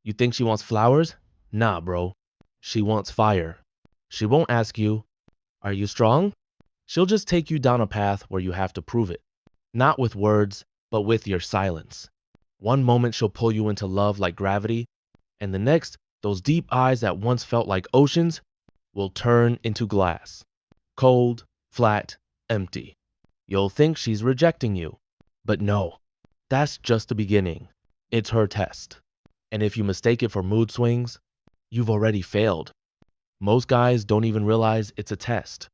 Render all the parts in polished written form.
You think she wants flowers? Nah, bro. She wants fire. She won't ask you, are you strong? She'll just take you down a path where you have to prove it. Not with words, but with your silence. One moment she'll pull you into love like gravity, and the next, those deep eyes that once felt like oceans will turn into glass. Cold, flat, empty. You'll think she's rejecting you. But no, that's just the beginning. It's her test. And if you mistake it for mood swings, you've already failed. Most guys don't even realize it's a test.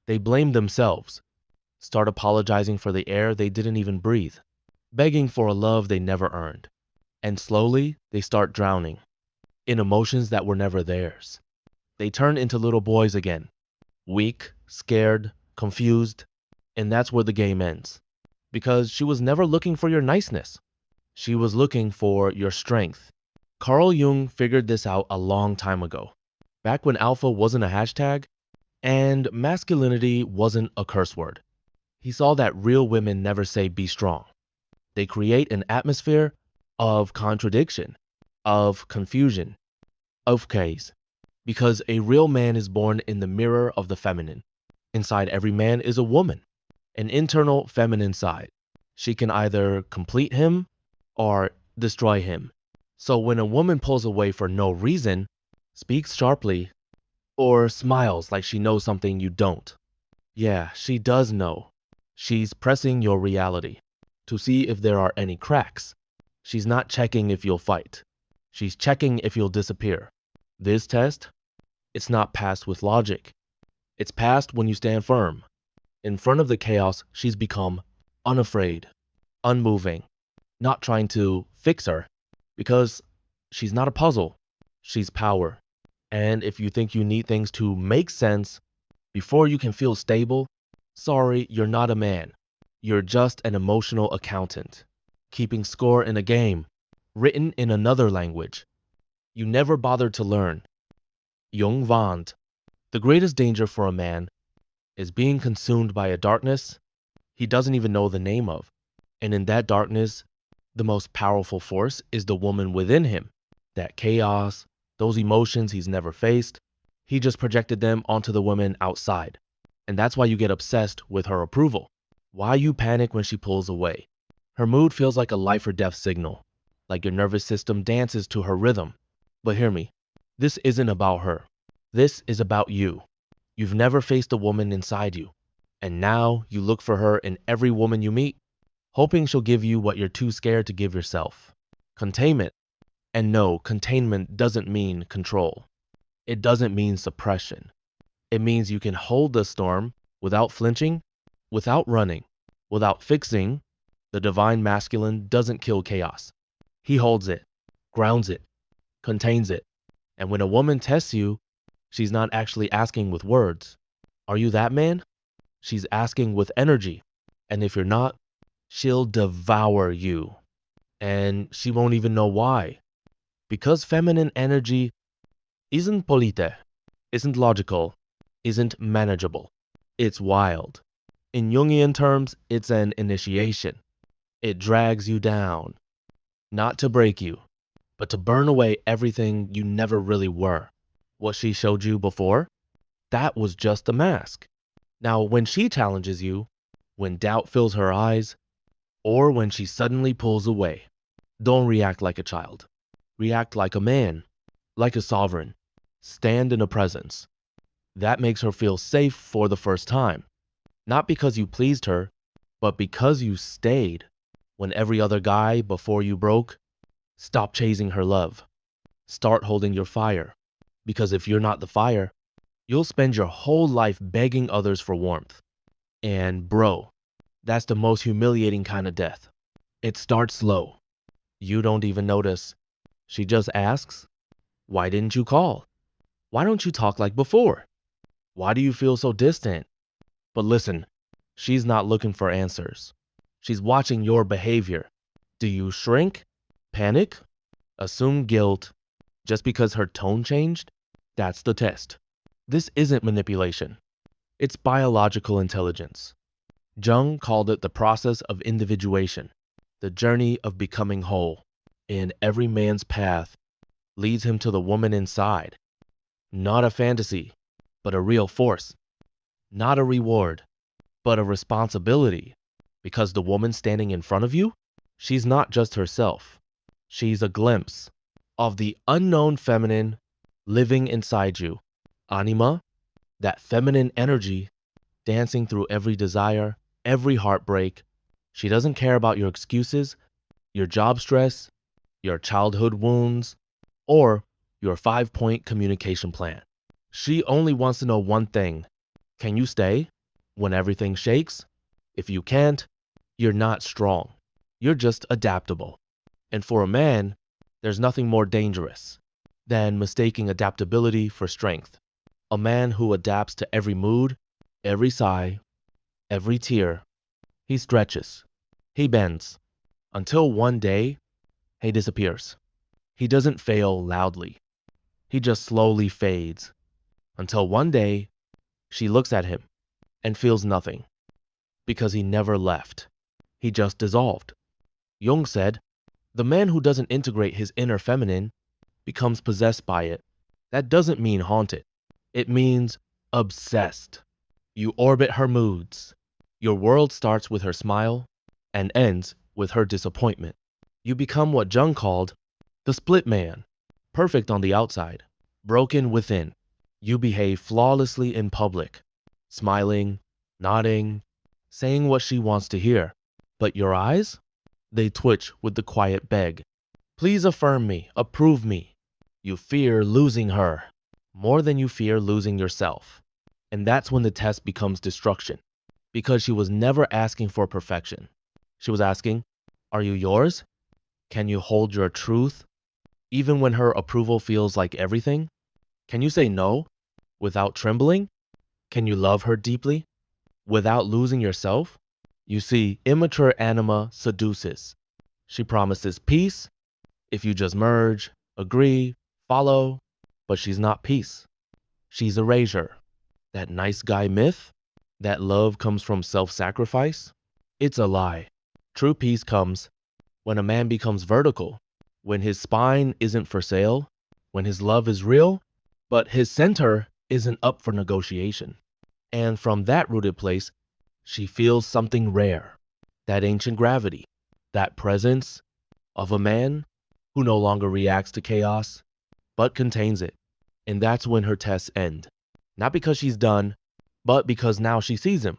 They blame themselves, start apologizing for the air they didn't even breathe, begging for a love they never earned. And slowly, they start drowning in emotions that were never theirs. They turn into little boys again, weak, scared, confused, and that's where the game ends. Because she was never looking for your niceness. She was looking for your strength. Carl Jung figured this out a long time ago, back when alpha wasn't a hashtag and masculinity wasn't a curse word. He saw that real women never say be strong. They create an atmosphere of contradiction, of confusion, of case. Because a real man is born in the mirror of the feminine. Inside every man is a woman, an internal feminine side. She can either complete him or destroy him. So when a woman pulls away for no reason, speaks sharply, or smiles like she knows something you don't, yeah, she does know. She's pressing your reality to see if there are any cracks. She's not checking if you'll fight. She's checking if you'll disappear. This test, it's not passed with logic. It's passed when you stand firm. In front of the chaos, she's become unafraid, unmoving, not trying to fix her, because she's not a puzzle. She's power. And if you think you need things to make sense before you can feel stable, sorry, you're not a man. You're just an emotional accountant, keeping score in a game, written in another language. You never bothered to learn. Jung warned, the greatest danger for a man is being consumed by a darkness he doesn't even know the name of. And in that darkness, the most powerful force is the woman within him. That chaos, those emotions he's never faced, he just projected them onto the woman outside. And that's why you get obsessed with her approval. Why you panic when she pulls away. Her mood feels like a life or death signal, like your nervous system dances to her rhythm. But hear me, this isn't about her. This is about you. You've never faced a woman inside you, and now you look for her in every woman you meet, hoping she'll give you what you're too scared to give yourself. Containment. And no, containment doesn't mean control. It doesn't mean suppression. It means you can hold the storm without flinching, without running, without fixing. The divine masculine doesn't kill chaos. He holds it, grounds it, contains it. And when a woman tests you, she's not actually asking with words. Are you that man? She's asking with energy. And if you're not, she'll devour you. And she won't even know why. Because feminine energy isn't polite, isn't logical, isn't manageable. It's wild. In Jungian terms, it's an initiation. It drags you down. Not to break you, but to burn away everything you never really were. What she showed you before, that was just a mask. Now, when she challenges you, when doubt fills her eyes, or when she suddenly pulls away, don't react like a child. React like a man, like a sovereign. Stand in a presence. That makes her feel safe for the first time. Not because you pleased her, but because you stayed. When every other guy before you broke, stop chasing her love. Start holding your fire. Because if you're not the fire, you'll spend your whole life begging others for warmth. And bro, that's the most humiliating kind of death. It starts slow. You don't even notice. She just asks, why didn't you call? Why don't you talk like before? Why do you feel so distant? But listen, she's not looking for answers. She's watching your behavior. Do you shrink? Panic? Assume guilt? Just because her tone changed? That's the test. This isn't manipulation. It's biological intelligence. Jung called it the process of individuation, the journey of becoming whole. In every man's path, leads him to the woman inside. Not a fantasy, but a real force. Not a reward, but a responsibility. Because the woman standing in front of you, she's not just herself. She's a glimpse of the unknown feminine living inside you. Anima, that feminine energy dancing through every desire, every heartbreak. She doesn't care about your excuses, your job stress, your childhood wounds, or your 5-point communication plan. She only wants to know one thing. Can you stay when everything shakes? If you can't, you're not strong. You're just adaptable. And for a man, there's nothing more dangerous than mistaking adaptability for strength. A man who adapts to every mood, every sigh, every tear, he stretches, he bends, until one day he disappears. He doesn't fail loudly. He just slowly fades, until one day she looks at him and feels nothing, because he never left. He just dissolved. Jung said, the man who doesn't integrate his inner feminine becomes possessed by it. That doesn't mean haunted. It means obsessed. You orbit her moods. Your world starts with her smile and ends with her disappointment. You become what Jung called the split man, perfect on the outside, broken within. You behave flawlessly in public, smiling, nodding, saying what she wants to hear. But your eyes? They twitch with the quiet beg. Please affirm me, approve me. You fear losing her more than you fear losing yourself. And that's when the test becomes destruction, because she was never asking for perfection. She was asking, are you yours? Can you hold your truth, even when her approval feels like everything? Can you say no without trembling? Can you love her deeply without losing yourself? You see, immature anima seduces. She promises peace if you just merge, agree, follow, but she's not peace. She's erasure. That nice guy myth, that love comes from self-sacrifice, it's a lie. True peace comes when a man becomes vertical, when his spine isn't for sale, when his love is real, but his center isn't up for negotiation. And from that rooted place, she feels something rare, that ancient gravity, that presence of a man who no longer reacts to chaos, but contains it. And that's when her tests end. Not because she's done, but because now she sees him.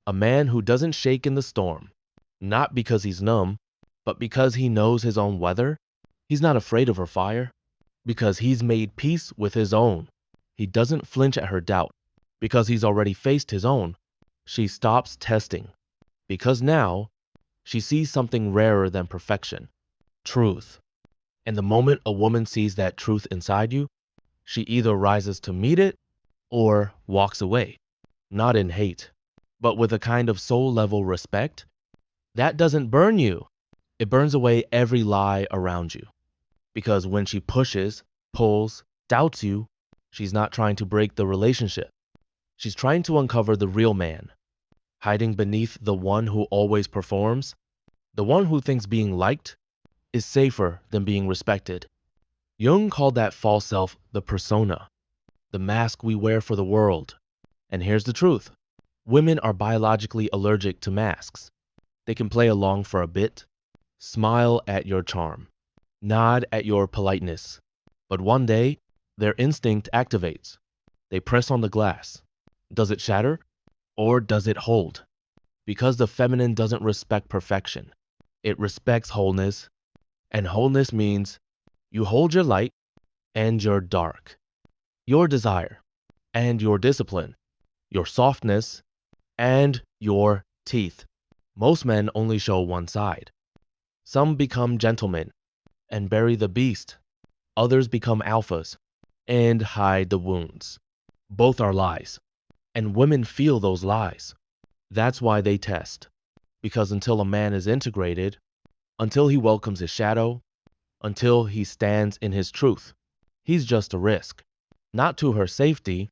A man who doesn't shake in the storm. Not because he's numb, but because he knows his own weather. He's not afraid of her fire, because he's made peace with his own. He doesn't flinch at her doubt, because he's already faced his own. She stops testing, because now she sees something rarer than perfection. Truth. And the moment a woman sees that truth inside you, she either rises to meet it or walks away, not in hate, but with a kind of soul-level respect. That doesn't burn you. It burns away every lie around you. Because when she pushes, pulls, doubts you, she's not trying to break the relationship. She's trying to uncover the real man, hiding beneath the one who always performs, the one who thinks being liked is safer than being respected. Jung called that false self the persona, the mask we wear for the world. And here's the truth. Women are biologically allergic to masks. They can play along for a bit, smile at your charm, nod at your politeness. But one day, their instinct activates. They press on the glass. Does it shatter? Or does it hold? Because the feminine doesn't respect perfection. It respects wholeness. And wholeness means you hold your light and your dark, your desire and your discipline, your softness and your teeth. Most men only show one side. Some become gentlemen and bury the beast. Others become alphas and hide the wounds. Both are lies. And women feel those lies. That's why they test. Because until a man is integrated, until he welcomes his shadow, until he stands in his truth, he's just a risk. Not to her safety,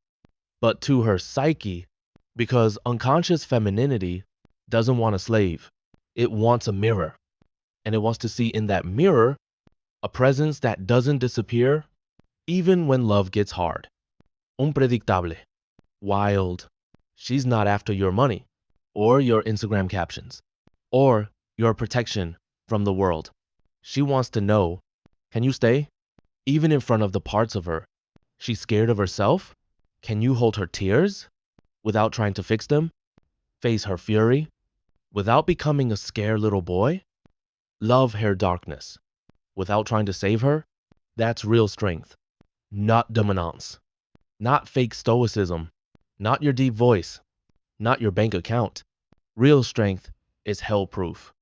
but to her psyche. Because unconscious femininity doesn't want a slave. It wants a mirror. And it wants to see in that mirror A presence that doesn't disappear even when love gets hard. Unpredictable. Wild. She's not after your money, or your Instagram captions, or your protection from the world. She wants to know, can you stay? Even in front of the parts of her she's scared of herself? Can you hold her tears without trying to fix them? Face her fury without becoming a scared little boy? Love her darkness without trying to save her? That's real strength, not dominance, not fake stoicism, not your deep voice, not your bank account. Real strength is hell proof.